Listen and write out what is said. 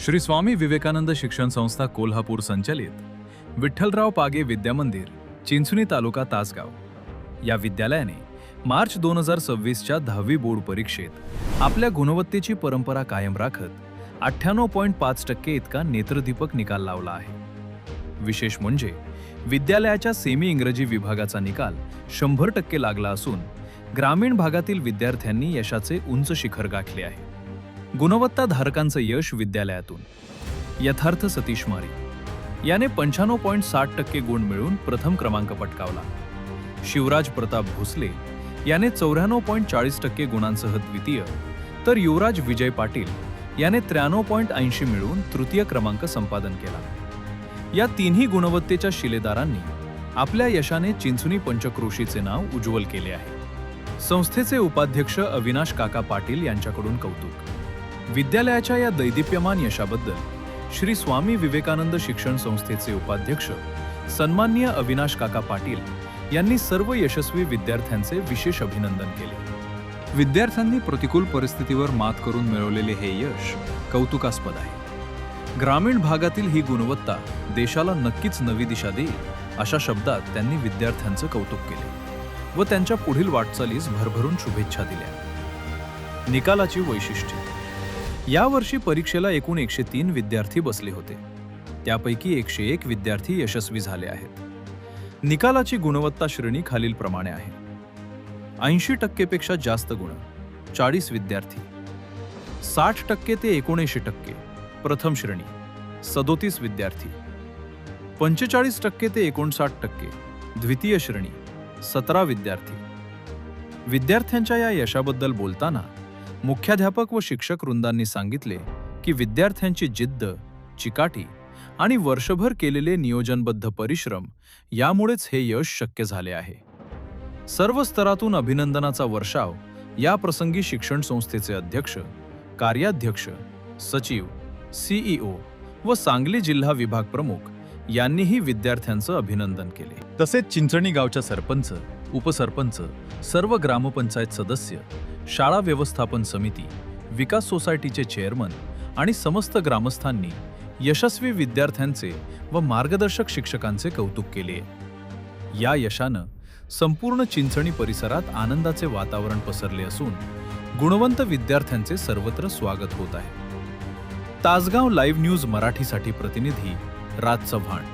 श्री स्वामी विवेकानंद शिक्षण संस्था कोल्हापूर संचलित विठ्ठलराव पागे विद्यामंदिर, चिंचणी तालुका तासगाव या विद्यालयाने मार्च 2026च्या 10वी बोर्ड परीक्षेत आपल्या गुणवत्तेची परंपरा कायम राखत 98.5% इतका नेत्रदीपक निकाल लावला आहे। विशेष म्हणजे विद्यालयाच्या सेमी इंग्रजी विभागाचा निकाल 100% लागला असून ग्रामीण भागातील विद्यार्थ्यांनी यशाचे उंच शिखर गाठले आहे। गुणवत्ता धारकांचं यश विद्यालयातून यथार्थ सतीश मारी याने 95.60% गुण मिळवून प्रथम क्रमांक पटकावला। शिवराज प्रताप भोसले याने 94.40% गुणांसह द्वितीय, तर युवराज विजय पाटील याने 93.80 मिळवून तृतीय क्रमांक संपादन केला। या तिन्ही गुणवत्तेच्या शिलेदारांनी आपल्या यशाने चिंचणी पंचक्रोशीचे नाव उज्ज्वल केले आहे। संस्थेचे उपाध्यक्ष अविनाश काका पाटील यांच्याकडून कौतुक। विद्यालयाच्या या दैदिप्यमान यशाबद्दल श्री स्वामी विवेकानंद शिक्षण संस्थेचे उपाध्यक्ष सन्माननीय अविनाश काका पाटील यांनी सर्व यशस्वी विद्यार्थ्यांचे विशेष अभिनंदन केले। विद्यार्थ्यांनी प्रतिकूल परिस्थितीवर मात करून मिळवलेले हे यश कौतुकास्पद आहे। ग्रामीण भागातील ही गुणवत्ता देशाला नक्कीच नवी दिशा देईल अशा शब्दात त्यांनी विद्यार्थ्यांचं कौतुक केले व त्यांच्या पुढील वाटचालीस भरभरून शुभेच्छा दिल्या। निकालाची वैशिष्ट्ये: यावर्षी परीक्षेला एकूण 103 विद्यार्थी बसले होते, त्यापैकी 101 विद्यार्थी यशस्वी झाले आहेत। निकालाची गुणवत्ता श्रेणी खालीलप्रमाणे आहे: 80% पेक्षा जास्त गुण 40 विद्यार्थी, 60% ते 79% प्रथम श्रेणी 37 विद्यार्थी, 45% ते 59% द्वितीय श्रेणी 17 विद्यार्थी। विद्यार्थ्यांच्या या यशाबद्दल बोलताना मुख्याध्यापक व शिक्षक वृंदांनी सांगितले की विद्यार्थ्यांची जिद्द, चिकाटी आणि वर्षभर केलेले नियोजनबद्ध परिश्रम यामुळेच हे यश शक्य झाले आहे। सर्व स्तरातून अभिनंदनाचा वर्षाव या प्रसंगी शिक्षण संस्थेचे अध्यक्ष, कार्याध्यक्ष, सचिव, सीईओ व सांगली जिल्हा विभाग प्रमुख यांनीही विद्यार्थ्यांचं अभिनंदन केले। तसेच चिंचणी गावच्या सरपंच, उपसरपंच, सर्व ग्रामपंचायत सदस्य, शाळा व्यवस्थापन समिती, विकास सोसायटीचे चेअरमन आणि समस्त ग्रामस्थांनी यशस्वी विद्यार्थ्यांचे व मार्गदर्शक शिक्षकांचे कौतुक केले। या यशानं संपूर्ण चिंचणी परिसरात आनंदाचे वातावरण पसरले असून गुणवंत विद्यार्थ्यांचे सर्वत्र स्वागत होत आहे। तासगाव लाईव्ह न्यूज मराठीसाठी प्रतिनिधी राज चव्हाण।